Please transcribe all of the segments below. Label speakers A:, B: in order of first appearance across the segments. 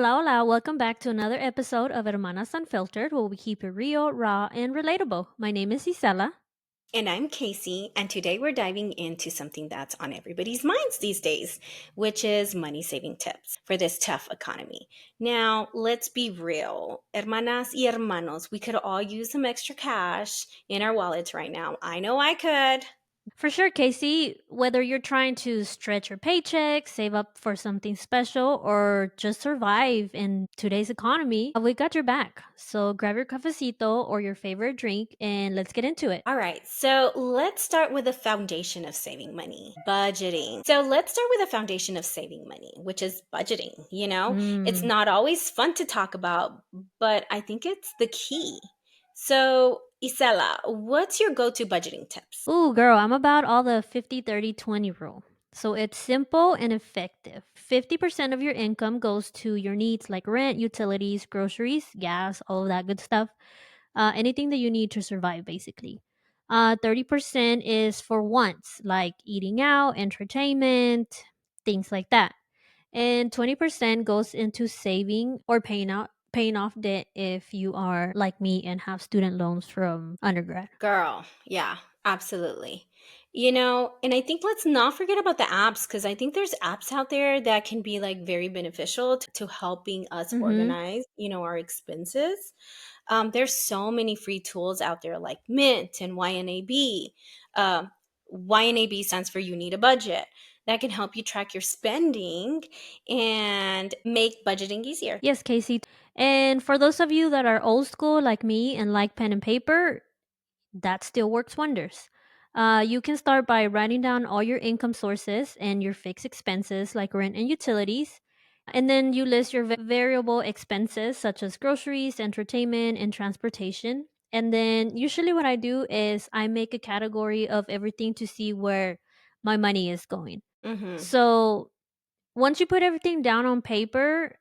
A: Hola, hola. Welcome back to another episode of Hermanas Unfiltered, where we keep it real, raw, and relatable. My name is Isela.
B: And I'm Casey, and today we're diving into something that's on everybody's minds these days, which is money saving tips for this tough economy. Now, let's be real. Hermanas y hermanos, we could all use some extra cash in our wallets right now. I know I could.
A: For sure, Casey, whether you're trying to stretch your paycheck, save up for something special, or just survive in today's economy, we got your back. So grab your cafecito or your favorite drink and let's get into it.
B: All right, so let's start with the foundation of saving money budgeting. So let's start with the foundation of saving money, which is budgeting. It's
A: Mm.
B: not always fun to talk about, but I think it's the key. So, Isela, what's your go to budgeting tips?
A: Ooh, girl, I'm about all the 50-30-20 rule. So it's simple and effective. 50% of your income goes to your needs like rent, utilities, groceries, gas, all of that good stuff. Anything that you need to survive, basically. 30% is for wants, like eating out, entertainment, things like that. And 20% goes into saving or paying off debt if you are like me and have student loans from undergrad.
B: Girl, yeah, absolutely. And I think let's not forget about the apps because I think there's apps out there that can be like very beneficial to helping us
A: Mm-hmm.
B: organize, our expenses. There's so many free tools out there like Mint and YNAB. YNAB stands for You Need a Budget. That can help you track your spending and make budgeting easier.
A: Yes, Casey. And for those of you that are old school like me and like pen and paper, that still works wonders. You can start by writing down all your income sources and your fixed expenses like rent and utilities. And then you list your variable expenses such as groceries, entertainment, and transportation. And then usually what I do is I make a category of everything to see where my money is going.
B: Mm-hmm.
A: So once you put everything down on paper,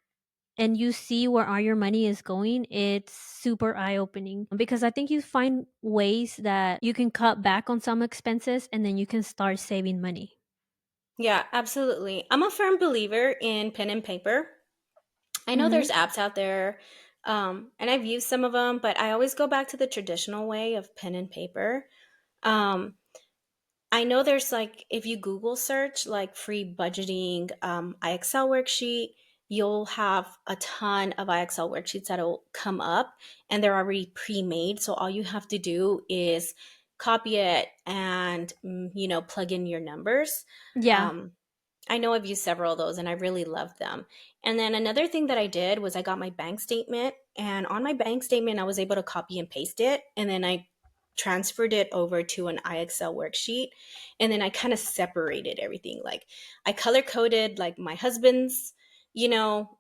A: and you see where all your money is going, it's super eye opening because I think you find ways that you can cut back on some expenses and then you can start saving money.
B: Yeah, absolutely. I'm a firm believer in pen and paper. I know
A: Mm-hmm.
B: there's apps out there, and I've used some of them, but I always go back to the traditional way of pen and paper. Um, I know there's like, if you Google search like free budgeting IXL worksheet, you'll have a ton of IXL worksheets that'll come up and they're already pre made. So all you have to do is copy it and, plug in your numbers.
A: Yeah.
B: Um, I know I've used several of those and I really love them. And then another thing that I did was I got my bank statement, and on my bank statement I was able to copy and paste it, and then I transferred it over to an IXL worksheet, and then I kind of separated everything. Like I color coded like my husband's,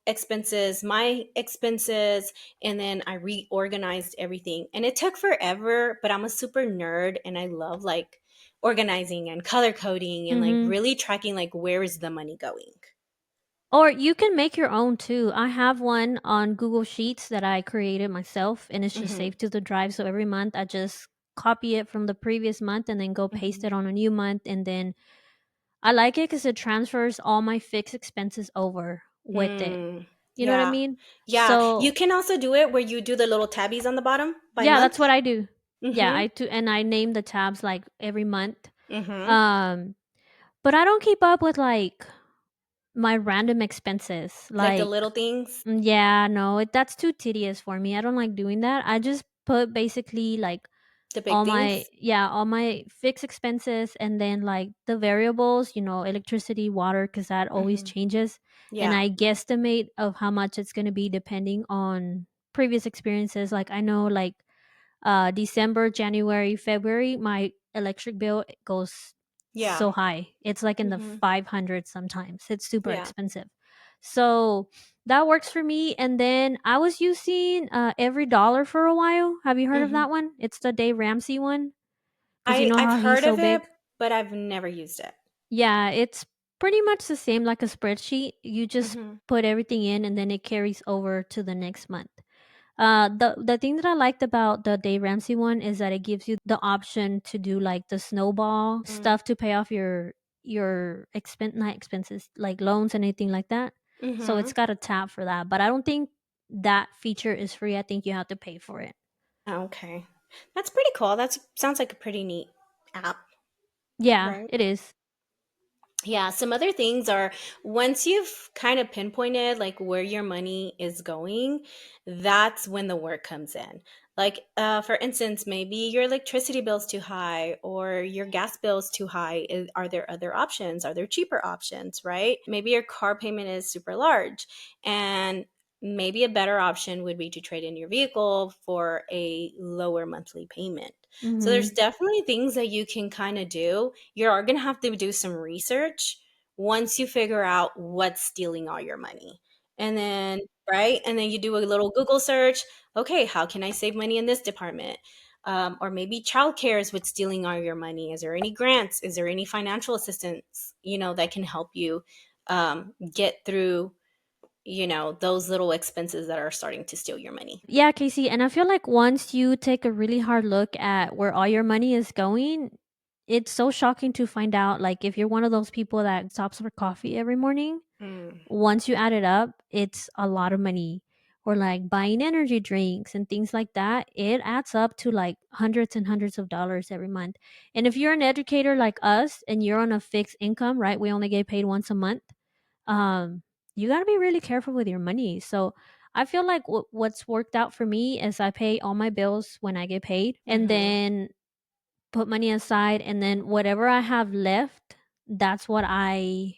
B: expenses, my expenses, and then I reorganized everything. And it took forever, but I'm a super nerd and I love like organizing and color coding and like
A: Mm-hmm.
B: really tracking like where is the money going.
A: Or you can make your own too. I have one on Google Sheets that I created myself and it's just
B: Hmm.
A: saved to the drive. So every month I just copy it from the previous month and then go paste
B: Hmm.
A: it on a new month. And then I like it because it transfers all my fixed expenses over with it.
B: Mm,
A: You know what I
B: yeah.
A: mean?
B: Yeah. You
A: So
B: can also do it where you do the little tabbies on the bottom by
A: yeah, that's
B: month.
A: what I do. Yeah,
B: Mm-hmm.
A: I do, and I name the tabs like every month.
B: Mm-hmm.
A: Um, but I don't keep up with like my random expenses.
B: Like the
A: Like,
B: little things,
A: yeah, no, that's too tedious for me. I don't like doing that. I just put basically like
B: the big things.
A: all my fixed expenses and then like the variables, electricity, water, because that always
B: Mm-hmm.
A: changes. And
B: Yeah.
A: I guesstimate of how much it's going to be depending on previous experiences. Like I know like December, January, February, my electric bill goes
B: Yeah.
A: so high. It's like in the
B: Mm-hmm.
A: 500 sometimes. It's super
B: Yeah.
A: expensive. So that works for me. And then I was using Every Dollar for a while. Have you heard of
B: Mm-hmm.
A: that one? It's the Dave Ramsey one because you
B: I
A: know
B: I've
A: how he's
B: heard
A: so
B: of it,
A: big.
B: but I've never used it.
A: Yeah, it's pretty much the same like a spreadsheet. You just
B: Mm-hmm.
A: put everything in and then it carries over to the next month. The thing that I liked about the Dave Ramsey one is that it gives you the option to do like the snowball
B: Mm.
A: stuff to pay off your not expenses like loans and anything like that. So it's
B: Mm-hmm.
A: got a tab for that. But I don't think that feature is free. I think you have to pay for it.
B: Okay. That's pretty cool. That sounds like a pretty neat app,
A: Yeah,
B: right?
A: it is.
B: Yeah, some other things are once you've kind of pinpointed like where your money is going, that's when the work comes in. Like, for instance, maybe your electricity bill's too high or your gas bill's too high. Are there other options? Are there cheaper options, right? Maybe your car payment is super large, and maybe a better option would be to trade in your vehicle for a lower monthly payment. So there's
A: Mhm.
B: definitely things that you can kind of do. You're going to have to do some research once you figure out what's stealing all your money. And then, right? And then you do a little Google search. Okay, how can I save money in this department? Or maybe childcare is what's stealing all your money. Is there any grants? Is there any financial assistance, that can help you get through, those little expenses that are starting to steal your money?
A: Yeah, Casey, and I feel like once you take a really hard look at where all your money is going, it's so shocking to find out like if you're one of those people that stops for coffee every morning,
B: Mm,
A: once you add it up, it's a lot of money. Or like buying energy drinks and things like that, it adds up to like hundreds and hundreds of dollars every month. And if you're an educator like us and you're on a fixed income, right? We only get paid once a month. You got to be really careful with your money. So I feel like what's worked out for me is I pay all my bills when I get paid and
B: mm-hmm.
A: then put money aside, and then whatever I have left, that's what I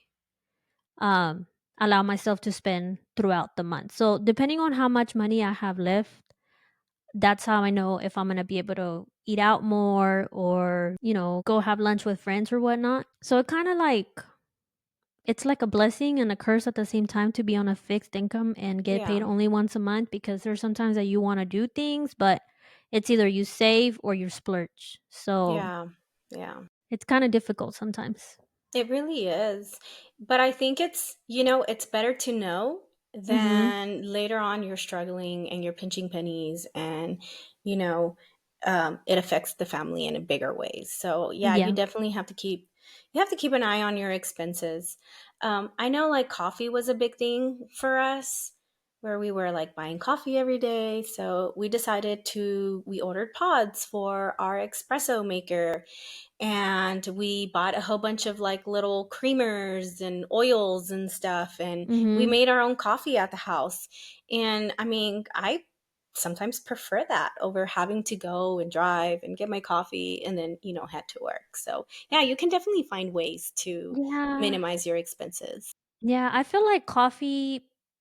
A: um allow myself to spend throughout the month. So depending on how much money I have left, that's how I know if I'm gonna be able to eat out more or, go have lunch with friends or whatnot. So it's like a blessing and a curse at the same time to be on a fixed income and get paid
B: Yeah.
A: only once a month, because there's sometimes that you want to do things, but it's either you save or you splurge. So
B: Yeah. Yeah.
A: it's kind of difficult sometimes.
B: It really is. But I think it's better to know
A: Mhm.
B: than later on you're struggling and you're pinching pennies and, you know, it affects the family in a bigger ways. So yeah,
A: Yeah.
B: you have to keep an eye on your expenses. I know like coffee was a big thing for us where we were like buying coffee every day. So we ordered pods for our espresso maker, and we bought a whole bunch of like little creamers and oils and stuff, and we
A: Mhm.
B: made our own coffee at the house. And I mean, I sometimes prefer that over having to go and drive and get my coffee and then head to work. So yeah, you can definitely find ways to
A: Yeah.
B: minimize your expenses.
A: Yeah, I feel like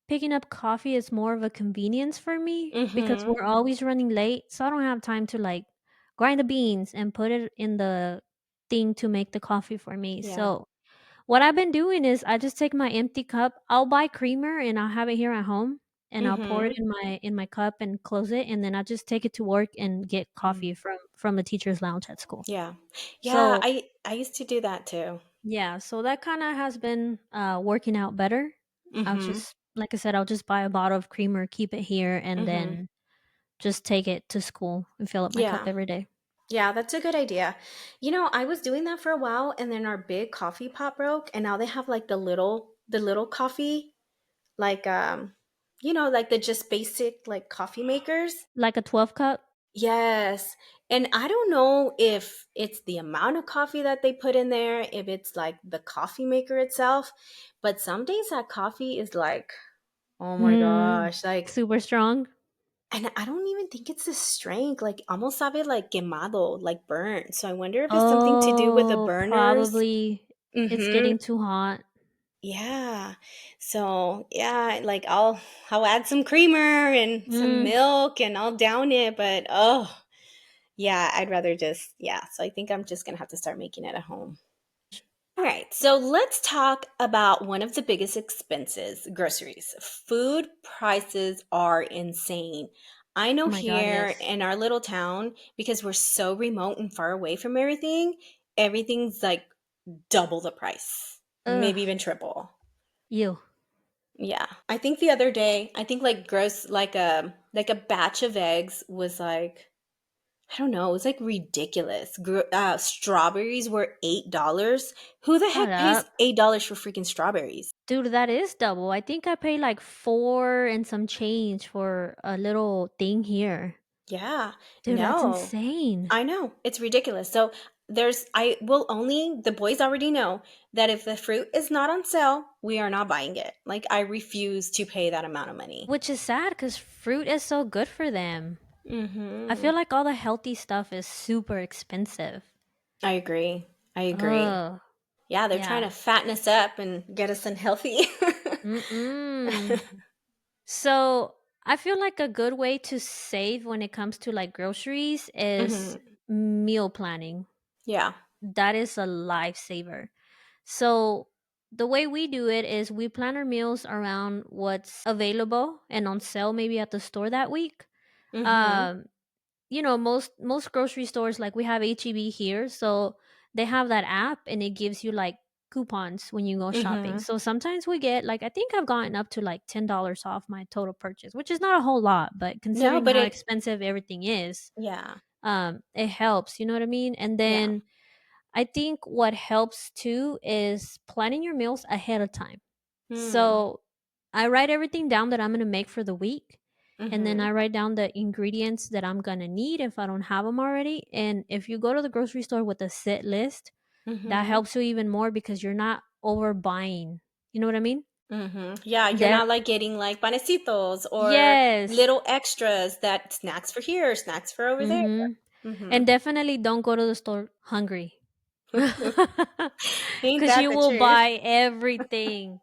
A: picking up coffee is more of a convenience for me because
B: Mm-hmm.
A: we're always running late. So I don't have time to like grind the beans and put it in the thing to make the coffee for me.
B: Yeah.
A: So what I've been doing is I just take my empty cup. I'll buy creamer and I'll have it here at home, and I'll pour it
B: Mm-hmm.
A: in my cup and close it, and then I just take it to work and get coffee from the teacher's lounge at school.
B: Yeah. Yeah,
A: So
B: I used to do that too.
A: yeah, so that kind of has been working out better. I'll
B: Mm-hmm.
A: just, like I said, I'll just buy a bottle of creamer, keep it here, and
B: Mm-hmm.
A: then just take it to school and fill up my cup
B: Yeah.
A: every day.
B: Yeah, that's a good idea. I was doing that for a while, and then our big coffee pot broke, and now they have like the little coffee, like like the just basic like coffee makers.
A: Like a 12 cup?
B: Yes. And I don't know if it's the amount of coffee that they put in there, if it's like the coffee maker itself, but some days that coffee is like, oh my
A: Mm,
B: gosh, like,
A: super strong.
B: and I don't even think it's the strength, like almost sabe like quemado, like burnt. So I wonder if it's something to do with the
A: Oh,
B: burners.
A: probably it's
B: Mm-hmm.
A: getting too hot.
B: Yeah. So yeah, like I'll add some creamer and some
A: Mm,
B: milk and I'll down it, but yeah, I'd rather just yeah. So I think I'm just gonna have to start making it at home. All right, so let's talk about one of the biggest expenses, groceries. Food prices are insane. I know
A: oh my god,
B: here
A: yes.
B: in our little town, because we're so remote and far away from everything, everything's like double the price,
A: Ugh,
B: maybe even triple.
A: you.
B: Yeah. I think the other day, I think like gross like a batch of eggs was like I don't know, it was like ridiculous. Strawberries were $8. Who the
A: Shut
B: heck pays
A: up.
B: $8 for freaking strawberries?
A: Dude, that is double. I think I paid like 4 and some change for a little thing here.
B: Yeah.
A: Dude, that's
B: No.
A: insane.
B: I know. It's ridiculous. So I will only, the boys already know that if the fruit is not on sale, we are not buying it. Like, I refuse to pay that amount of money.
A: Which is sad because fruit is so good for them. I
B: Mm-hmm.
A: feel like all the healthy stuff is super expensive.
B: I agree. I agree.
A: Oh,
B: Yeah, they're trying to
A: yeah.
B: fatten us up and get us unhealthy.
A: Mm-mm. So I feel like a good way to save when it comes to like groceries is
B: Hmm.
A: meal planning.
B: Yeah.
A: That is a lifesaver. So the way we do it is we plan our meals around what's available and on sale maybe at the store that week.
B: Hmm.
A: Um, most grocery stores, like we have HEB here, so they have that app and it gives you like coupons when you go shopping.
B: Hmm.
A: So sometimes we get like, I think I've gotten up to like $10 off my total purchase, which is not a whole lot, but
B: No,
A: considering
B: but
A: how
B: it,
A: expensive everything is,
B: yeah.
A: it helps, you know what I mean? And
B: Yeah.
A: then I think what helps too is planning your meals ahead of time.
B: Mm.
A: So I write everything down that I'm going to make for the week. And then
B: Hmm.
A: I write down the ingredients that I'm going to need if I don't have them already. And if you go to the grocery store with a set list, that
B: Hmm.
A: helps you even more because you're not overbuying. You know what I mean?
B: Yeah, you're
A: That
B: not like getting like panecitos or
A: yes.
B: little extras that snacks for here, snacks for over there.
A: Mhm.
B: Hmm.
A: And definitely don't go to the store hungry.
B: Ain't
A: Cuz
B: that
A: you
B: the
A: will
B: truth?
A: buy everything.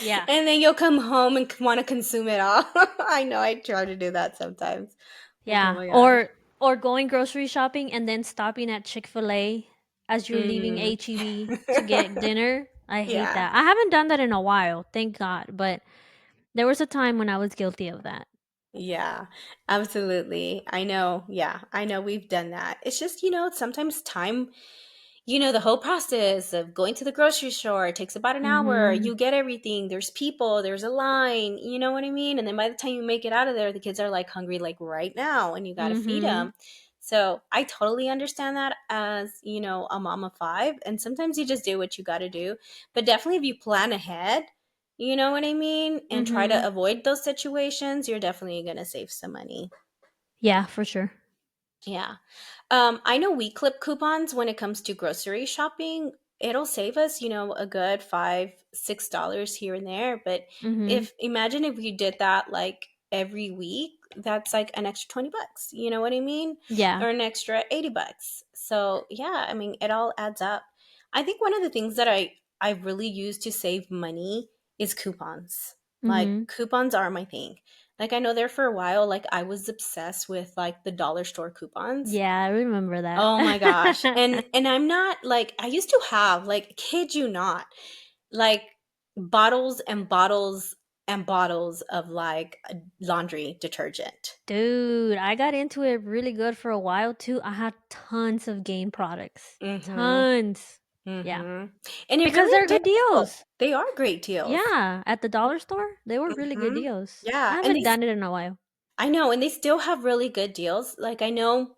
A: Yeah.
B: And then you'll come home and want to consume it all. I know I try to do that sometimes. Like, oh
A: Yeah,
B: my gosh.
A: or going grocery shopping and then stopping at Chick-fil-A as you're leaving
B: Mm.
A: HEB to get dinner. I hate
B: Yeah.
A: that. I haven't done that in a while, thank God, but there was a time when I was guilty of that.
B: Yeah, absolutely. I know. Yeah, I know we've done that. It's just, sometimes time, the whole process of going to the grocery store, it takes about an hour.
A: Mhm.
B: You get everything. There's people, there's a line, you know what I mean? And then by the time you make it out of there, the kids are like hungry like right now and you got to feed
A: Mhm.
B: them. So I totally understand that as, a mom of five. And sometimes you just do what you got to do. But definitely if you plan ahead, you know what I mean? And try to
A: Mhm.
B: avoid those situations, you're definitely going to save some money.
A: Yeah, for sure.
B: Yeah. I know we clip coupons when it comes to grocery shopping. It'll save us, a good $5, $6 here and there. But
A: Mhm.
B: if imagine if we did that like every week, that's like an extra $20. You know what I mean?
A: Yeah.
B: Or an extra $80. So yeah, I mean it all adds up. I think one of the things that I really use to save money is coupons. Like
A: Mhm.
B: coupons are my thing. Like I know there for a while, like I was obsessed with like the dollar store coupons.
A: Yeah, I remember that.
B: Oh my gosh. And I'm not like I used to have, like, kid you not, like bottles and bottles and bottles of like laundry detergent.
A: Dude, I got into it really good for a while too. I had tons of Gain products.
B: Mhm.
A: Tons. Yeah.
B: Mhm. And it
A: Because
B: really
A: they're
B: did
A: good
B: help.
A: deals.
B: They are great deals.
A: Yeah, at the dollar store, they were really good
B: Mhm.
A: deals. I
B: Yeah, and
A: haven't done it in a while.
B: I know, and they still have really good deals. Like I know,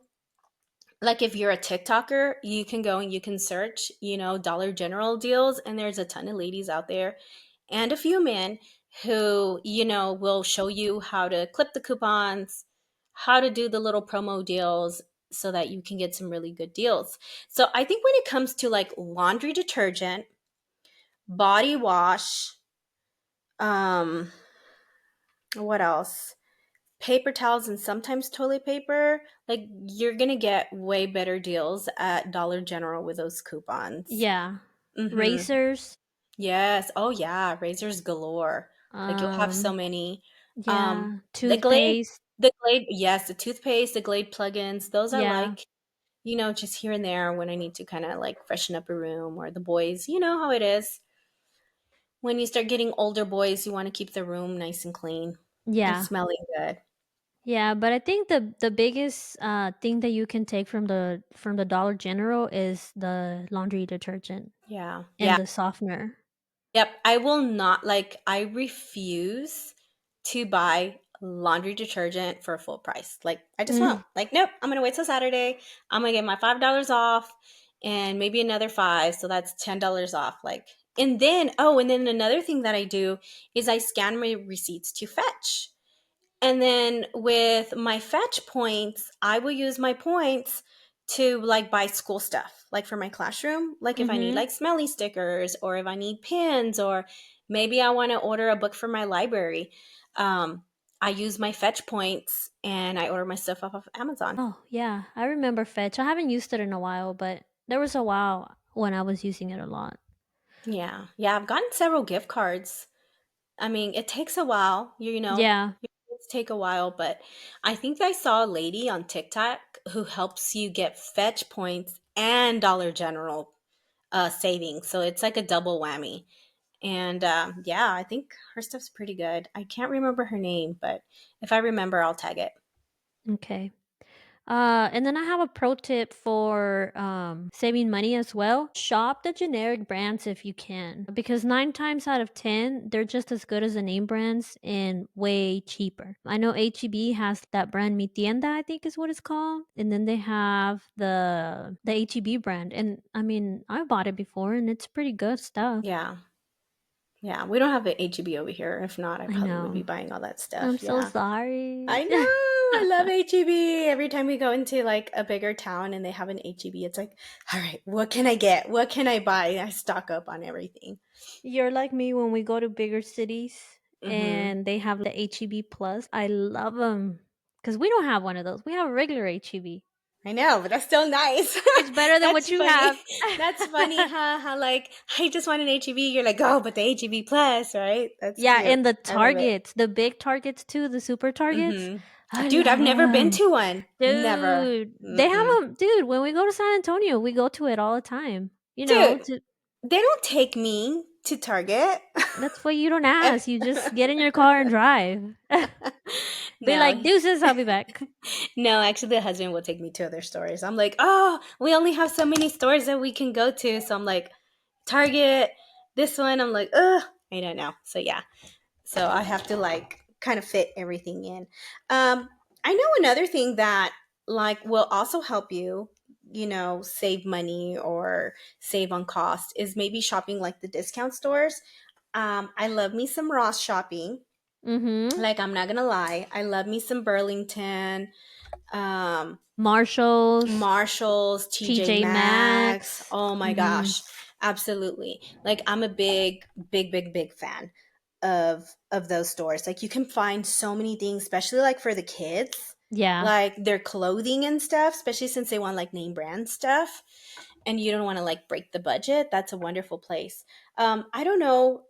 B: like if you're a TikToker, you can go and you can search, Dollar General deals, and there's a ton of ladies out there and a few men who, will show you how to clip the coupons, how to do the little promo deals so that you can get some really good deals. So I think when it comes to like laundry detergent, body wash, um, what else? Paper towels and sometimes toilet paper, like you're gonna get way better deals at Dollar General with those coupons.
A: Yeah.
B: Mm-hmm.
A: Racers,
B: Yes. Oh yeah, razors galore. Like you'll have so
A: um,
B: many. Um,
A: yeah,
B: the Glade,
A: toothpaste.
B: yes, the toothpaste, the Glade plugins. Those I
A: Yeah.
B: like. Just here and there when I need to kind of like freshen up a room, or the boys. You know how it is. When you start getting older boys, you want to keep the room nice and clean and
A: Yeah.
B: smelling good.
A: Yeah, but I think the biggest thing that you can take from the Dollar General is the laundry detergent
B: Yeah.
A: and
B: Yeah.
A: the softener.
B: Yep, I will not, like, I refuse to buy laundry detergent for full price. Like, I just won't.
A: Mm.
B: Like, nope, I'm going to wait till Saturday. I'm going to get my $5 off and maybe another 5. So that's $10 off. Like, and then, oh, and then another thing that I do is I scan my receipts to Fetch. And then with my Fetch points, I will use my points to like buy school stuff, like for my classroom. Like if I need
A: Mhm.
B: like smelly stickers or if I need pins or maybe I want to order a book for my library. I use my Fetch points and I order my stuff off of Amazon.
A: Oh, yeah. I remember Fetch. I haven't used it in a while, but there was a while when I was using it a lot.
B: Yeah. Yeah. I've gotten several gift cards. I mean, it takes a while,
A: Yeah.
B: it's take a while, but I think I saw a lady on TikTok who helps you get Fetch points and Dollar General savings. So it's like a double whammy. And yeah, I think her stuff's pretty good. I can't remember her name, but if I remember, I'll tag it.
A: Okay. And then I have a pro tip for saving money as well. Shop the generic brands if you can, because 9 times out of 10, they're just as good as the name brands and way cheaper. I know HEB has that brand Mi Tienda, I think is what it's called, and then they have the HEB brand, and I mean I've bought it before, and it's pretty good stuff.
B: Yeah. Yeah. We don't have an HEB over here. If not, I
A: I
B: probably would be
A: know.
B: buying all that
A: I'm
B: stuff.
A: so
B: Yeah.
A: sorry.
B: I know. I love HEB. Every time we go into like a bigger town and they have an HEB, it's like, all right, what can I get? What can I buy? I stock up on everything.
A: You're like me when we go to bigger cities
B: Hmm.
A: and they have the HEB Plus. I love them because we don't have one of those. We have a regular HEB.
B: I know, but that's still nice.
A: It's better than
B: That's
A: what you have.
B: funny. That's funny, huh? How like I just want an HEB. You're like, oh, but the HEB Plus, right? That's
A: Yeah,
B: cute.
A: and the
B: I love it.
A: Targets, the big Targets too, the super Targets.
B: Hmm.
A: I
B: Dude, I've
A: love
B: never been
A: them.
B: to one. Never.
A: Dude, they have
B: Mm-mm.
A: them. Dude, when we go to San Antonio, we go to it all the time. You know,
B: Dude,
A: to,
B: they don't take me to Target.
A: that's why you don't ask. You just get in your car and drive. Be like,
B: No.
A: deuces, I'll be back.
B: No, actually, the husband will take me to other stores. I'm like, oh, we only have so many stores that we can go to. So I'm like, Target, this one. I'm like, ugh, I don't know. So yeah, so I have to like kind of fit everything in. I know another thing that like will also help you, save money or save on cost is maybe shopping like the discount stores. I love me some Ross shopping.
A: Mm-hmm.
B: Like I'm not gonna lie, I love me some Burlington, um,
A: Marshalls,
B: Marshalls, TJ
A: TJ
B: Maxx.
A: Maxx.
B: Oh my
A: Mhm.
B: gosh, absolutely. Like I'm a big, big, big, big fan of those stores. Like you can find so many things, especially like for the kids,
A: Yeah.
B: like their clothing and stuff, especially since they want like name brand stuff and you don't want to like break the budget. That's a wonderful place. I don't know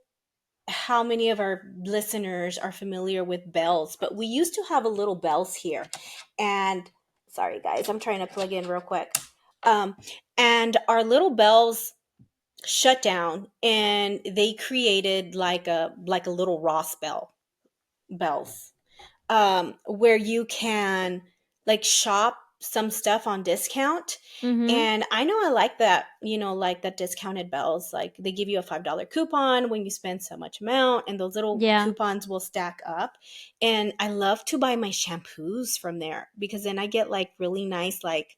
B: how many of our listeners are familiar with bells, but we used to have a little bells here. And sorry guys, I'm trying to plug in real quick. Um, and our little bells shut down and they created like a little Ross bells where you can like shop some stuff on discount.
A: Mhm.
B: And I know I like that, like that discounted bells. Like they give you a $5 coupon when you spend so much amount, and those little
A: Yeah.
B: coupons will stack up. And I love to buy my shampoos from there because then I get like really nice, like,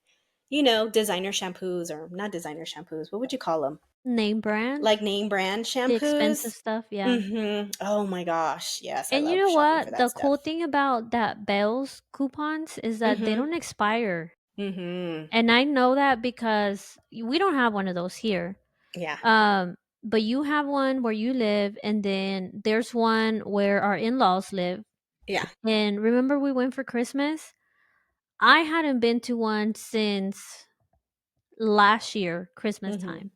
B: designer shampoos or not designer shampoos. What would you call them?
A: Name brand,
B: Like name brand
A: the expensive
B: shampoos.
A: stuff, yeah.
B: Oh my gosh. Yes, I
A: And you
B: love
A: know
B: shopping for
A: what?
B: that
A: The
B: stuff.
A: cool thing about that Bells coupons is that they
B: Mm-hmm.
A: don't expire.
B: Mm-hmm.
A: And I know that because we don't have one of those here.
B: Yeah.
A: But you have one where you live, and then there's one where our in-laws live.
B: Yeah.
A: And remember we went for Christmas? I hadn't been to one since last year Christmas
B: Mm-hmm.
A: time.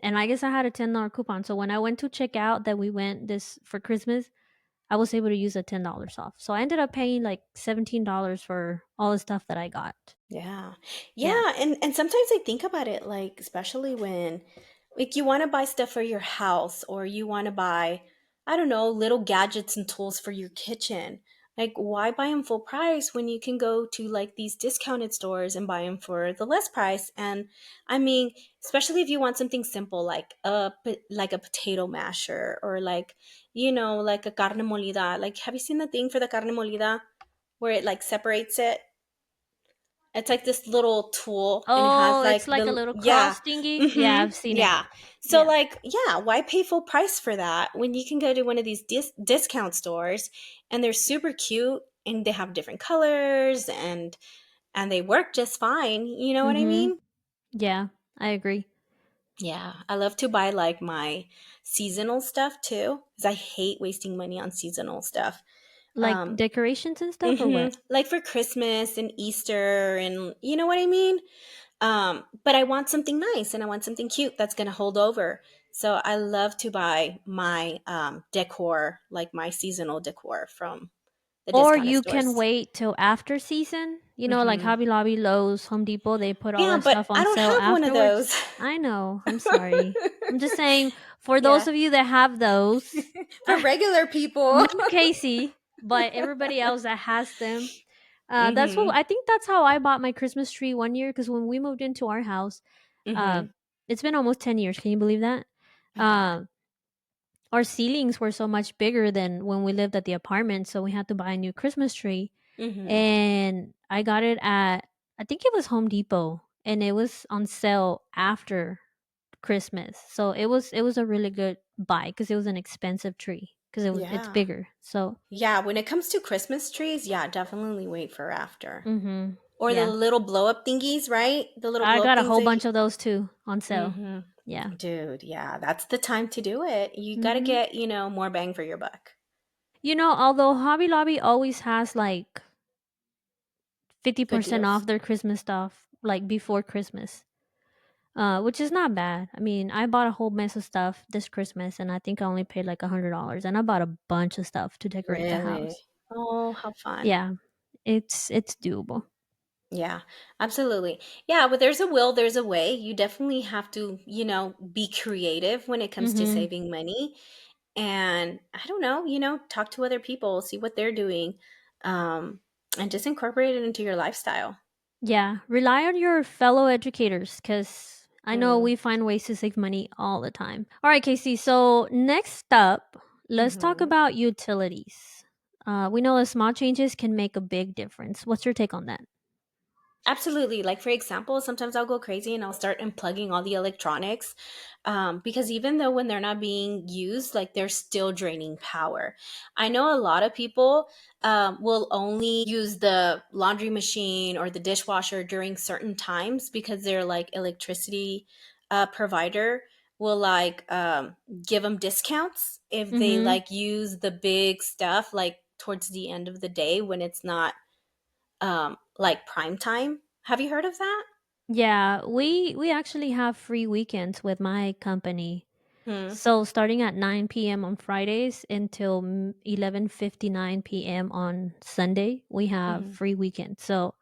A: And I guess I had a $10 coupon. So when I went to check out that we went this for Christmas, I was able to use a $10 off. So I ended up paying like $17 for all the stuff that I got.
B: Yeah.
A: Yeah.
B: Yeah, and sometimes I think about it like especially when like you want to buy stuff for your house or you want to buy I don't know, little gadgets and tools for your kitchen. Like, why buy them full price when you can go to like these discounted stores and buy them for the less price? And I mean, especially if you want something simple like like a potato masher, or like, like a carne molida. Like, have you seen the thing for the carne molida where it like separates it? It's like this little tool, and it has
A: Oh,
B: like
A: it's like a little
B: yeah.
A: cross thingy. Yeah,
B: Mhm.
A: I've seen it.
B: Yeah. So
A: Yeah.
B: like, yeah, why pay full price for that when you can go to one of these discount stores, and they're super cute, and they have different colors, and they work just fine. You know what I
A: Mhm.
B: mean?
A: Yeah, I agree.
B: Yeah, I love to buy like my seasonal stuff too, because I hate wasting money on seasonal stuff.
A: Like
B: Um,
A: decorations and stuff or what?
B: like for Christmas and Easter, and you know what I mean? But I want something nice, and I want something cute that's going to hold over. So I love to buy my decor, like my seasonal decor from the
A: Or
B: discounted
A: you can
B: stores.
A: wait till after season. You know, like
B: Hmm.
A: Hobby Lobby, Lowe's, Home Depot, they put all
B: Yeah,
A: that
B: but
A: stuff
B: I
A: on
B: don't
A: sale
B: have one of
A: afterwards.
B: those.
A: I know. I'm sorry. I'm just saying for those
B: Yeah,
A: of you that have those,
B: for regular people.
A: not Casey, but everybody else that has them. That's what
B: Hmm.
A: I think. That's how I bought my Christmas tree one year because when we moved into our house, uh,
B: Hmm.
A: it's been almost 10 years. Can you believe that?
B: My God.
A: Uh, our ceilings were so much bigger than when we lived at the apartment, so we had to buy a new Christmas tree.
B: Hmm.
A: And I got it at, I think it was Home Depot, and it was on sale after Christmas. So it was a really good buy because it was an expensive tree because it's
B: Yeah.
A: bigger. So
B: Yeah, when it comes to Christmas trees, yeah, definitely wait for after. Or the
A: yeah,
B: little blow up thingies, right? The little
A: I
B: blow up
A: got a
B: things
A: whole
B: that
A: bunch of those too on sale.
B: hmm.
A: Yeah.
B: Dude, yeah, that's the time to do it. You got to
A: hmm
B: get, more bang for your buck.
A: Although Hobby Lobby always has like
B: Good
A: 50% off
B: deals.
A: their Christmas stuff like before Christmas. Which is not bad. I mean, I bought a whole mess of stuff this Christmas, and I think I only paid like $100, and I bought a bunch of stuff to decorate the
B: Really?
A: house.
B: Oh, how fun.
A: Yeah, it's doable.
B: Yeah, absolutely. Yeah, but there's a will, there's a way. You definitely have to, be creative when it comes to
A: Mm-hmm.
B: saving money. And I don't know, talk to other people, see what they're doing, um, and just incorporate it into your lifestyle.
A: Yeah, rely on your fellow educators because I know
B: Mm.
A: we find ways to save money all the time. All right, Casey. So next up, let's talk
B: Hmm.
A: about utilities. We know that small changes can make a big difference. What's your take on that?
B: Absolutely. Like, for example, sometimes I'll go crazy and I'll start unplugging all the electronics, because even though when they're not being used, like they're still draining power. I know a lot of people will only use the laundry machine or the dishwasher during certain times because their like electricity provider will like give them discounts if they
A: Mm-hmm.
B: like use the big stuff like towards the end of the day when it's not like prime time. Have you heard of that?
A: Yeah, we actually have free weekends with my company.
B: Hmm.
A: So starting at 9 p.m. on Fridays until 11:59 p.m. on Sunday, we have
B: Hmm.
A: free weekends. So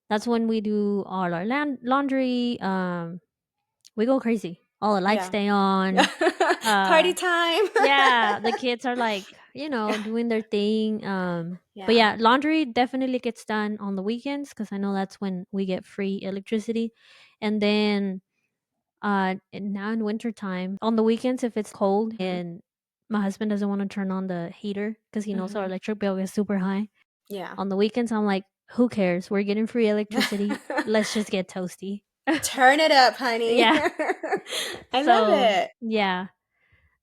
A: that's when we do all our laundry. We go crazy. All the lights
B: Yeah.
A: stay on.
B: Party
A: Uh,
B: time.
A: yeah, the kids are like, doing their thing. But
B: Yeah.
A: yeah, laundry definitely gets done on the weekends because I know that's when we get free electricity. And then and now in winter time, on the weekends, if it's cold
B: Hmm.
A: and my husband doesn't want to turn on the heater because he knows our
B: Hmm.
A: electric bill is super high.
B: Yeah.
A: On the weekends, I'm like, who cares? We're getting free electricity. Let's just get toasty.
B: Turn it up, honey.
A: Yeah.
B: I love
A: So
B: it.
A: yeah.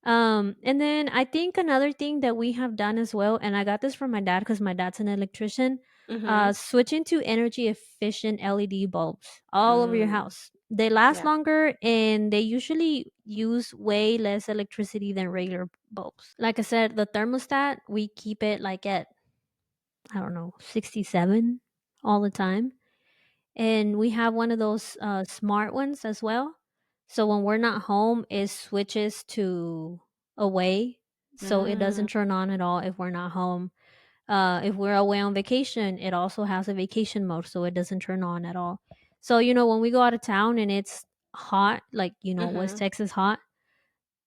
A: And then I think another thing that we have done as well, and I got this from my dad because my dad's an electrician,
B: Hmm.
A: switching to energy efficient LED bulbs all over your
B: Mm.
A: house. They last
B: Yeah.
A: longer and they usually use way less electricity than regular bulbs. Like I said, the thermostat, we keep it like at, I don't know, 67 all the time. And we have one of those smart ones as well. So when we're not home, it switches to away. So it
B: Mm.
A: doesn't turn on at all if we're not home. If we're away on vacation, it also has a vacation mode. So it doesn't turn on at all. So, when we go out of town and it's hot, like, West
B: Hmm.
A: Texas hot,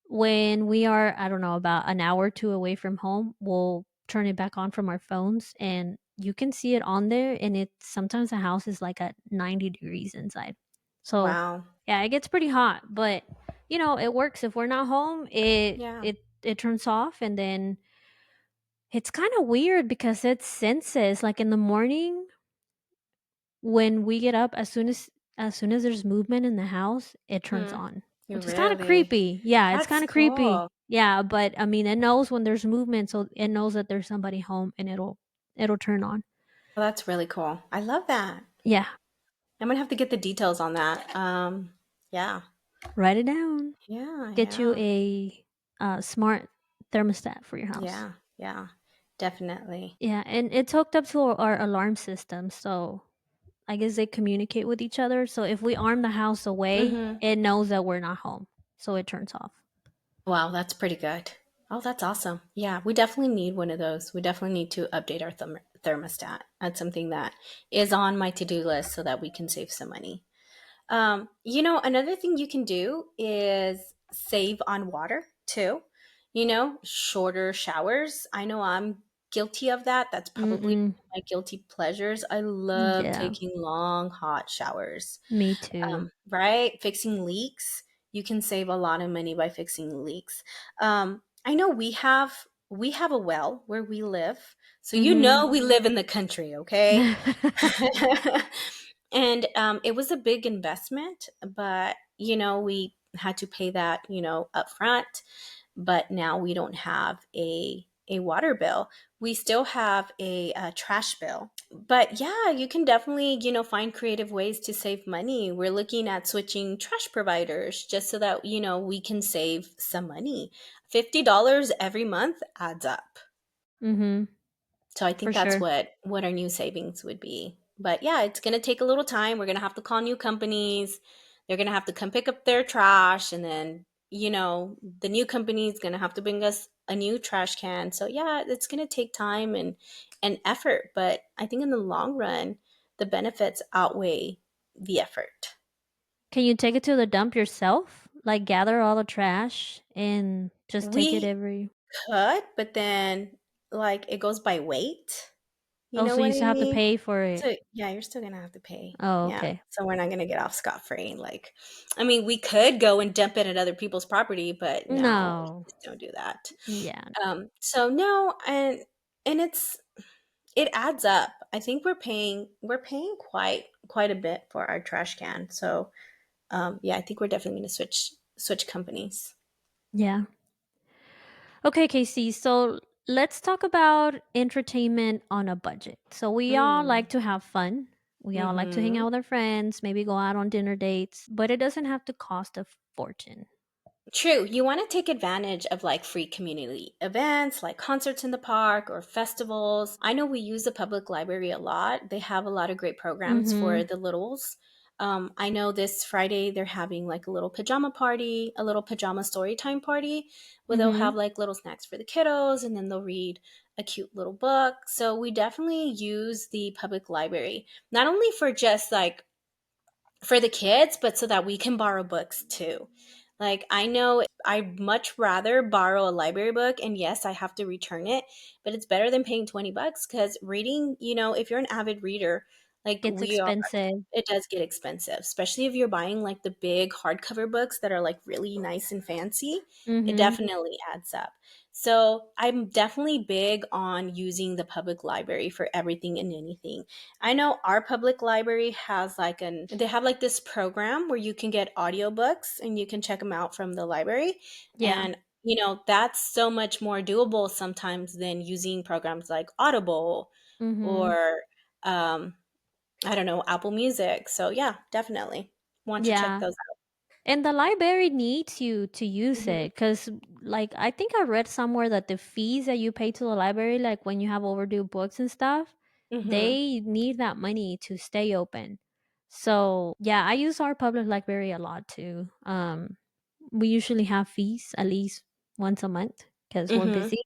A: when we are, I don't know, about an hour or two away from home, we'll turn it back on from our phones, and you can see it on there, and it sometimes the house is like at 90 degrees inside. So,
B: Wow.
A: yeah, it gets pretty hot, but it works. If we're not home,
B: Yeah.
A: it turns off, and then it's kind of weird because it senses like in the morning when we get up, as soon as there's movement in the house, it turns
B: Hmm.
A: on,
B: You
A: which is kind of
B: really?
A: creepy. Yeah, it's
B: That's
A: kind of creepy.
B: cool.
A: Yeah, but I mean, it knows when there's movement, so it knows that there's somebody home, and it'll turn on.
B: Well, that's really cool. I love that.
A: Yeah,
B: I'm gonna have to get the details on that. Yeah.
A: write it down.
B: Yeah,
A: Get you
B: yeah.
A: a smart thermostat for your house.
B: Yeah, yeah. Definitely.
A: Yeah, and it's hooked up to our alarm system, so I guess they communicate with each other. So if we arm the house away,
B: Mm-hmm.
A: it knows that we're not home, so it turns off.
B: Wow, that's pretty good. Oh, that's awesome. Yeah, we definitely need one of those. We definitely need to update our thermostat. That's something that is on my to-do list so that we can save some money. Another thing you can do is save on water too. Shorter showers. I know I'm guilty of that. That's probably
A: Mm-mm.
B: my guilty pleasures. I love
A: Yeah,
B: taking long, hot showers.
A: me too.
B: Right? Fixing leaks. You can save a lot of money by fixing leaks. I know we have a well where we live, so
A: Mhm.
B: we live in the country, okay? And it was a big investment, but we had to pay that up front. But now we don't have a water bill. We still have a trash bill. But yeah, you can definitely find creative ways to save money. We're looking at switching trash providers just so that we can save some money. $50 every month adds up.
A: Mhm.
B: So I
A: For
B: think that's
A: sure.
B: what our new savings would be. But yeah, it's going to take a little time. We're going to have to call new companies. They're going to have to come pick up their trash, and then, the new company is going to have to bring us a new trash can. So yeah, it's going to take time and effort, but I think in the long run, the benefits outweigh the effort.
A: Can you take it to the dump yourself? Like gather all the trash and just take it
B: We
A: every.
B: could, but then like it goes by weight. You
A: Oh,
B: know
A: so
B: what
A: you
B: I
A: still have to
B: mean?
A: pay for it.
B: So yeah, you're still gonna have to pay.
A: Oh,
B: Yeah.
A: okay.
B: So we're not gonna get off scot free. Like, I mean, we could go and dump it at other people's property, but no,
A: No.
B: just don't do that.
A: Yeah.
B: So no, and it adds up. I think we're paying quite a bit for our trash can. So yeah, I think we're definitely gonna switch companies.
A: Yeah. Okay, Casey. So let's talk about entertainment on a budget. So we all like
B: Mm.
A: to have fun. We all like to hang
B: Mm-hmm.
A: out with our friends, maybe go out on dinner dates, but it doesn't have to cost a fortune.
B: True. You want to take advantage of like free community events like concerts in the park or festivals. I know we use the public library a lot. They have a lot of great programs
A: Mm-hmm.
B: for the littles. I know this Friday they're having like a little pajama party, a little pajama story time party where they'll
A: Mm-hmm.
B: have like little snacks for the kiddos and then they'll read a cute little book. So we definitely use the public library, not only for just like for the kids, but so that we can borrow books too. Like, I know I'd much rather borrow a library book, and yes, I have to return it, but it's better than paying $20 because reading, if you're an avid reader, like
A: Gets
B: we are,
A: expensive.
B: it does get expensive, especially if you're buying like the big hardcover books that are like really nice and fancy. It
A: Mm-hmm.
B: definitely adds up. So I'm definitely big on using the public library for everything and anything. I know our public library has like they have like this program where you can get audiobooks and you can check them out from the library.
A: Yeah.
B: And that's so much more doable sometimes than using programs like Audible
A: Mm-hmm.
B: or um I don't know, Apple Music. So yeah, definitely want to check
A: Yeah.
B: those
A: And the library needs you to
B: out.
A: use
B: Hmm.
A: it because, like, I think I read somewhere that the fees that you pay to the library, like when you have overdue books and stuff,
B: Hmm.
A: they need that money to stay open. So, yeah, I use our public library a lot too. We usually have fees at least once a month because we're
B: Hmm.
A: busy.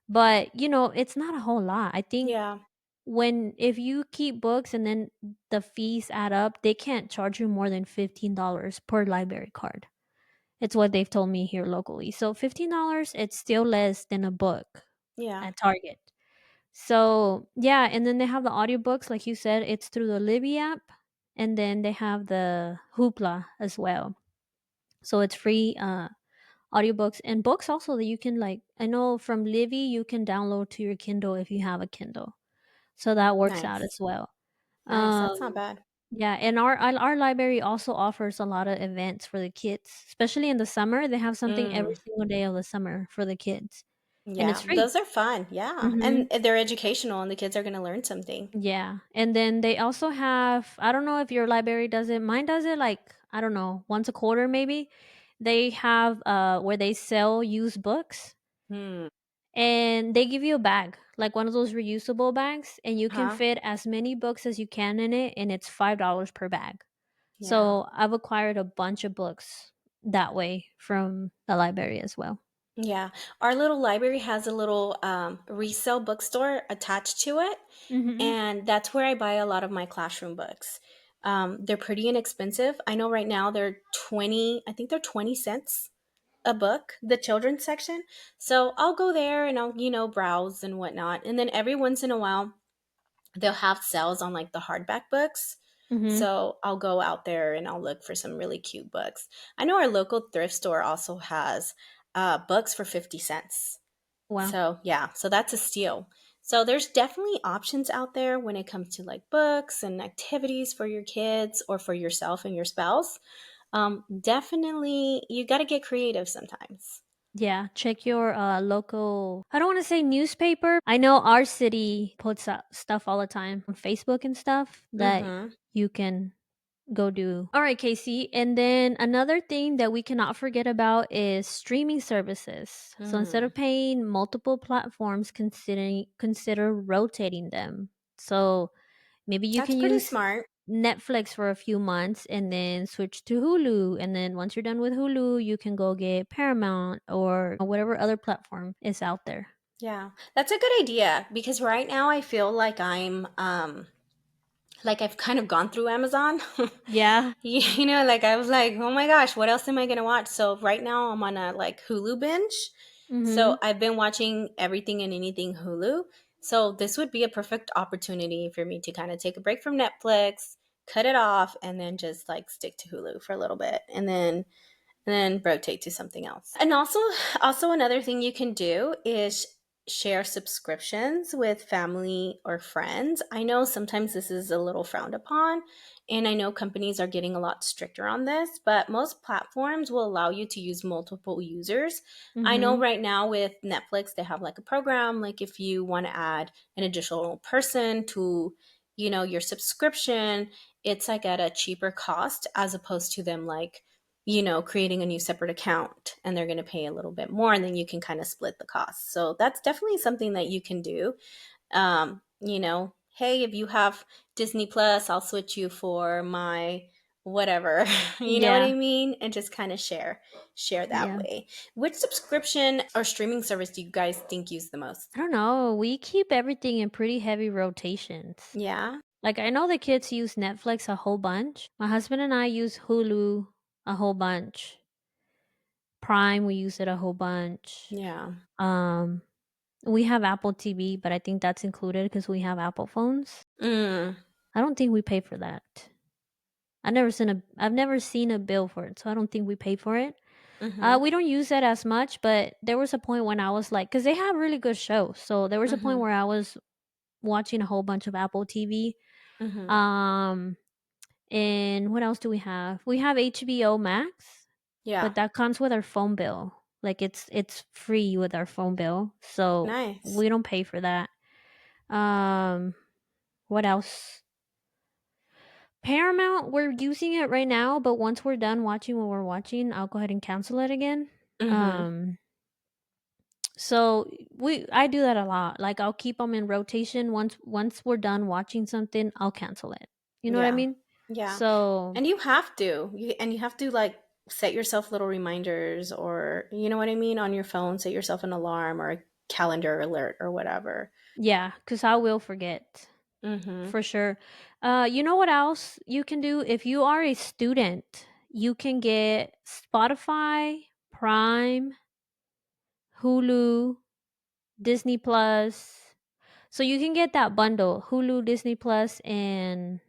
A: But, it's not a whole lot. I think
B: Yeah.
A: if you keep books and then the fees add up, they can't charge you more than $15 per library card. It's what they've told me here locally. So $15, it's still less than a book
B: Yeah.
A: at Target. So, yeah, and then they have the audiobooks, like you said, it's through the Libby app, and then they have the Hoopla as well. So it's free audiobooks and books also that you can like I know from Libby you can download to your Kindle if you have a Kindle. So that works out
B: Nice.
A: as well.
B: Nice. That's not
A: Um
B: bad.
A: yeah, and our library also offers a lot of events for the kids, especially in the summer. They have something every
B: Mm.
A: single day of the summer for the kids, and it's
B: Yeah,
A: free.
B: those are fun. Yeah. And
A: Mhm.
B: they're educational and the kids are going to learn something.
A: Yeah, and then they also have I don't know if your library does it. Mine does it like I don't know, once a quarter maybe. They have where they sell used books,
B: Hmm.
A: and they give you a bag, like one of those reusable bags, and you can
B: Huh?
A: fit as many books as you can in it, and it's $5 per bag.
B: Yeah.
A: So I've acquired a bunch of books that way from the library as well.
B: Yeah. Our little library has a little resale bookstore attached to it.
A: Mhm.
B: And that's where I buy a lot of my classroom books. They're pretty inexpensive. I know right now they're 20, I think they're 20 cents a book, the children's section. So I'll go there and I'll, browse and whatnot. And then every once in a while, they'll have sales on like the hardback books.
A: Mhm.
B: So I'll go out there and I'll look for some really cute books. I know our local thrift store also has books for 50 cents.
A: Wow.
B: So yeah, so that's a steal. So there's definitely options out there when it comes to like books and activities for your kids or for yourself and your spouse. Definitely, you got to get creative sometimes.
A: Yeah, check your local. I don't want to say newspaper. I know our city puts out stuff all the time on Facebook and stuff that
B: Mm-hmm.
A: you can go do. All right, Casey. And then another thing that we cannot forget about is streaming services. So instead
B: Mm.
A: of paying multiple platforms, consider rotating them. So maybe you
B: That's
A: can
B: pretty
A: use
B: smart.
A: Netflix for a few months and then switch to Hulu. And then once you're done with Hulu, you can go get Paramount or whatever other platform is out there.
B: Yeah, that's a good idea because right now I feel like like I've kind of gone through Amazon.
A: Yeah.
B: Like I was like, oh my gosh, what else am I gonna watch? So right now I'm on a like Hulu binge.
A: Mm-hmm.
B: So I've been watching everything and anything Hulu. So this would be a perfect opportunity for me to kind of take a break from Netflix, cut it off, and then just like stick to Hulu for a little bit, and then rotate to something else. And also another thing you can do is share subscriptions with family or friends. I know sometimes this is a little frowned upon, and I know companies are getting a lot stricter on this, but most platforms will allow you to use multiple users. I know
A: Mm-hmm.
B: right now with Netflix they have like a program like if you want to add an additional person to your subscription, it's like at a cheaper cost as opposed to them like creating a new separate account and they're going to pay a little bit more and then you can kind of split the cost. So that's definitely something that you can do. Hey, if you have Disney Plus, I'll switch you for my whatever. You know what
A: Yeah.
B: I mean? And just kind of share that
A: Yeah.
B: way. Which subscription or streaming service do you guys think use the most?
A: I don't know. We keep everything in pretty heavy rotations.
B: Yeah.
A: Like I know the kids use Netflix a whole bunch. My husband and I use Hulu a whole bunch. Prime, we use it a whole bunch.
B: Yeah.
A: Um, we have Apple TV, but I think that's included because we have Apple phones.
B: Mm.
A: I don't think we pay for that. I've never seen a bill for it, so I don't think we pay for it.
B: Mhm.
A: We don't use it as much, but there was a point when I was like, because they have really good shows. So there was a point
B: Mhm.
A: where I was watching a whole bunch of Apple TV.
B: Mhm.
A: Um, and what else do we have? We have HBO Max,
B: Yeah.
A: but that comes with our phone bill. Like it's free with our phone bill, so
B: Nice.
A: we don't pay for that. Um, what else? Paramount, we're using it right now, but once we're done watching what we're watching, I'll go ahead and cancel it again.
B: Mhm.
A: Um, so I do that a lot. Like I'll keep them in rotation. Once we're done watching something, I'll cancel it. You know what I
B: Yeah.
A: mean?
B: Yeah.
A: So
B: And you have to. You have to like set yourself little reminders or you know what I mean on your phone, set yourself an alarm or a calendar alert or whatever.
A: yeah, because I will forget
B: Mhm.
A: for sure. You know what else you can do if you are a student? You can get Spotify, Prime, Hulu, Disney Plus. So you can get that bundle, Hulu, Disney Plus, and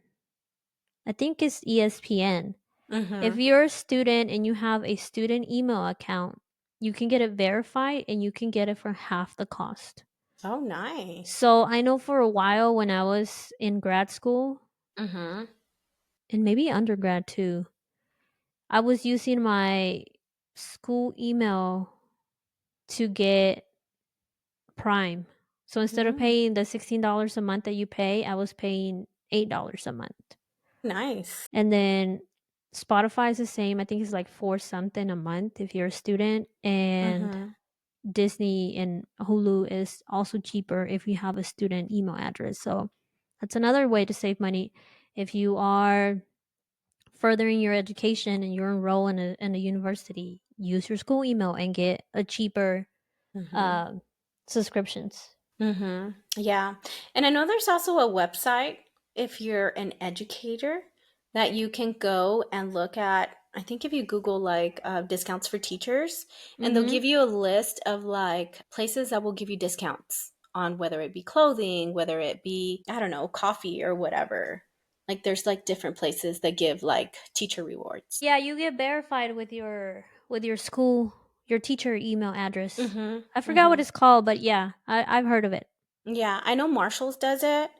A: I think it's ESPN. If
B: Mm-hmm.
A: you're a student and you have a student email account, you can get it verified and you can get it for half the cost.
B: Oh, nice.
A: So I know for a while when I was in grad school
B: Mm-hmm.
A: and maybe undergrad too, I was using my school email to get Prime. So instead of
B: Mm,
A: paying the $16 a month that you pay, I was paying $8 a month.
B: nice.
A: And then Spotify is the same. I think it's like 4 something a month if you're a student, and
B: Mm-hmm.
A: Disney and Hulu is also cheaper if you have a student email address. So that's another way to save money. If you are furthering your education and you're enrolled in a university, use your school email and get a cheaper
B: Mm-hmm.
A: uh, subscriptions.
B: Mm-hmm. Yeah. And I know there's also a website if you're an educator that you can go and look at. I think if you Google like discounts for teachers, and they'll
A: Mm-hmm.
B: give you a list of like places that will give you discounts on whether it be clothing, whether it be, I don't know, coffee or whatever. Like there's like different places that give like teacher rewards.
A: Yeah, you get verified with your school, your teacher email address.
B: Mm-hmm.
A: I forgot what
B: Mm-hmm.
A: it's called, but yeah, I've heard of it.
B: Yeah, I know Marshall's does it.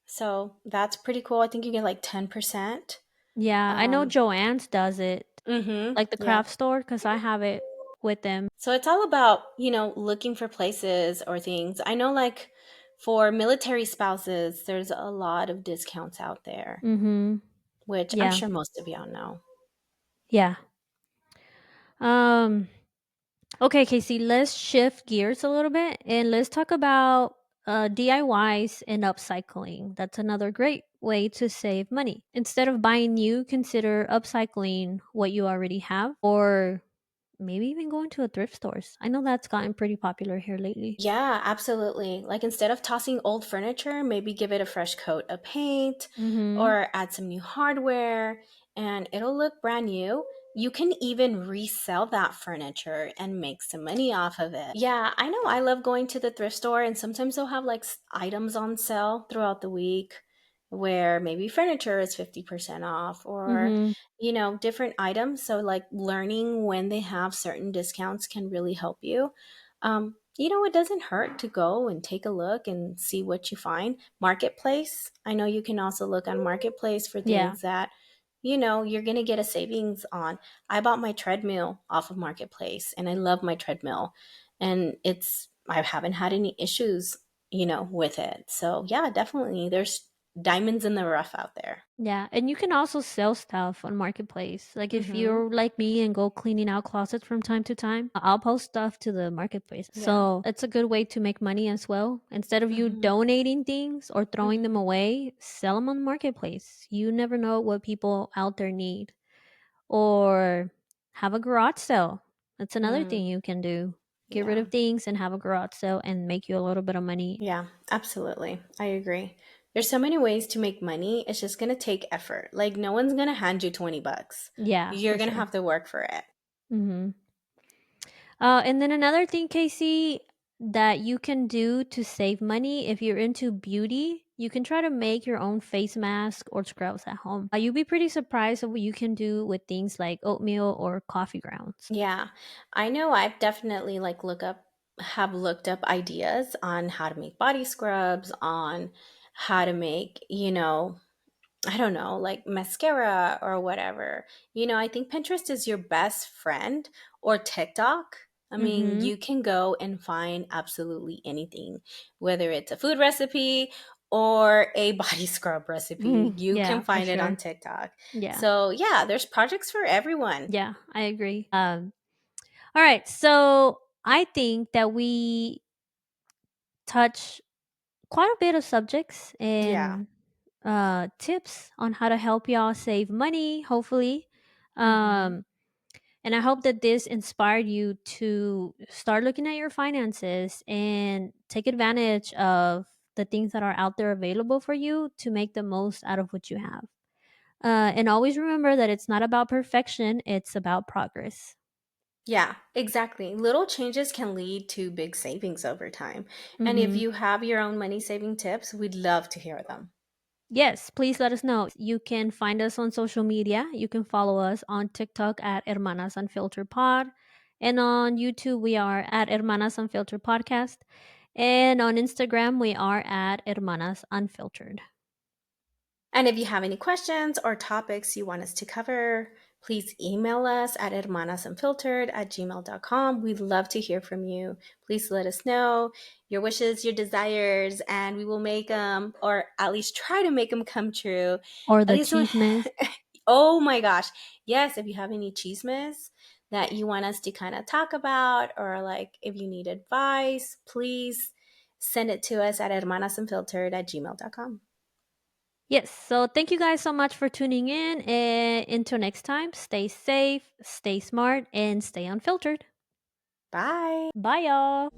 B: So that's pretty cool. I think you get like 10%.
A: Yeah, I know
B: Um,
A: Joanne's does it, like the
B: yeah.
A: craft store, because I have it with them.
B: So it's all about, looking for places or things. I know, like, for military spouses, there's a lot of discounts out there,
A: Mm-hmm.
B: which I'm
A: Yeah,
B: sure most of y'all know.
A: yeah. Um. Okay, Casey. Let's shift gears a little bit and let's talk about DIYs and upcycling. That's another great way to save money. Instead of buying new, consider upcycling what you already have, or maybe even going to a thrift stores. I know that's gotten pretty popular here lately.
B: Yeah, absolutely. Like, instead of tossing old furniture, maybe give it a fresh coat of paint
A: Mm-hmm.
B: or add some new hardware and it'll look brand new. You can even resell that furniture and make some money off of it. Yeah, I know. I love going to the thrift store and sometimes they'll have like items on sale throughout the week where maybe furniture is 50% off or
A: Mm-hmm.
B: different items. So like learning when they have certain discounts can really help you. It doesn't hurt to go and take a look and see what you find. Marketplace, I know you can also look on Marketplace for
A: Yeah.
B: things that, you're going to get a savings on. I bought my treadmill off of Marketplace and I love my treadmill. And I haven't had any issues, with it. So, yeah, definitely. There's diamonds in the rough out there.
A: Yeah, and you can also sell stuff on Marketplace. Like if
B: Mm-hmm.
A: you're like me and go cleaning out closets from time to time, I'll post stuff to the Marketplace.
B: Yeah.
A: So it's a good way to make money as well. Instead of you
B: Mm-hmm.
A: donating things or throwing them
B: Mm-hmm.
A: away, sell them on the Marketplace. You never know what people out there need. Or have a garage sale. That's another
B: Mm,
A: thing you can do. Get rid
B: yeah.
A: of things and have a garage sale and make you a little bit of money.
B: Yeah, absolutely. I agree. There's so many ways to make money. It's just going to take effort. Like, no one's going to hand you 20 bucks.
A: Yeah,
B: You're
A: for
B: going to
A: sure.
B: have to work for it.
A: Mhm. And then another thing, Casey, that you can do to save money if you're into beauty, you can try to make your own face mask or scrubs at home. You'll be pretty surprised at what you can do with things like oatmeal or coffee grounds.
B: Yeah. I know I've definitely have looked up ideas on how to make body scrubs, on how to make, I don't know, like mascara or whatever. I think Pinterest is your best friend or TikTok. I mean,
A: Mm-hmm.
B: you can go and find absolutely anything, whether it's a food recipe or a body scrub recipe. You can
A: Yeah, for
B: find it on
A: sure.
B: TikTok.
A: Yeah.
B: So, yeah, there's projects for everyone.
A: Yeah, I agree. All right. So I think that we touch quite a bit of subjects
B: Yeah.
A: and tips on how to help y'all save money, hopefully.
B: Hmm.
A: Um, and I hope that this inspired you to start looking at your finances and take advantage of the things that are out there available for you to make the most out of what you have. And always remember that it's not about perfection, it's about progress.
B: Yeah, exactly. Little changes can lead to big savings over time. And if
A: Hmm.
B: you have your own money saving tips, we'd love to hear them.
A: Yes, please let us know. You can find us on social media. You can follow us on TikTok at Hermanas Unfiltered Pod. And on YouTube, we are at Hermanas Unfiltered Podcast. And on Instagram, we are at Hermanas Unfiltered.
B: And if you have any questions or topics you want us to cover, please email us at hermanasunfiltered@gmail.com. We'd love to hear from you. Please let us know your wishes, your desires, and we will make them, or at least try to make them come true.
A: Or
B: At
A: the
B: least,
A: chismes.
B: oh my gosh. Yes, if you have any chismes that you want us to kind of talk about, or like if you need advice, please send it to us at hermanasunfiltered@gmail.com.
A: Yes, so thank you guys so much for tuning in. And until next time, stay safe, stay smart, and stay unfiltered.
B: Bye.
A: Bye, y'all.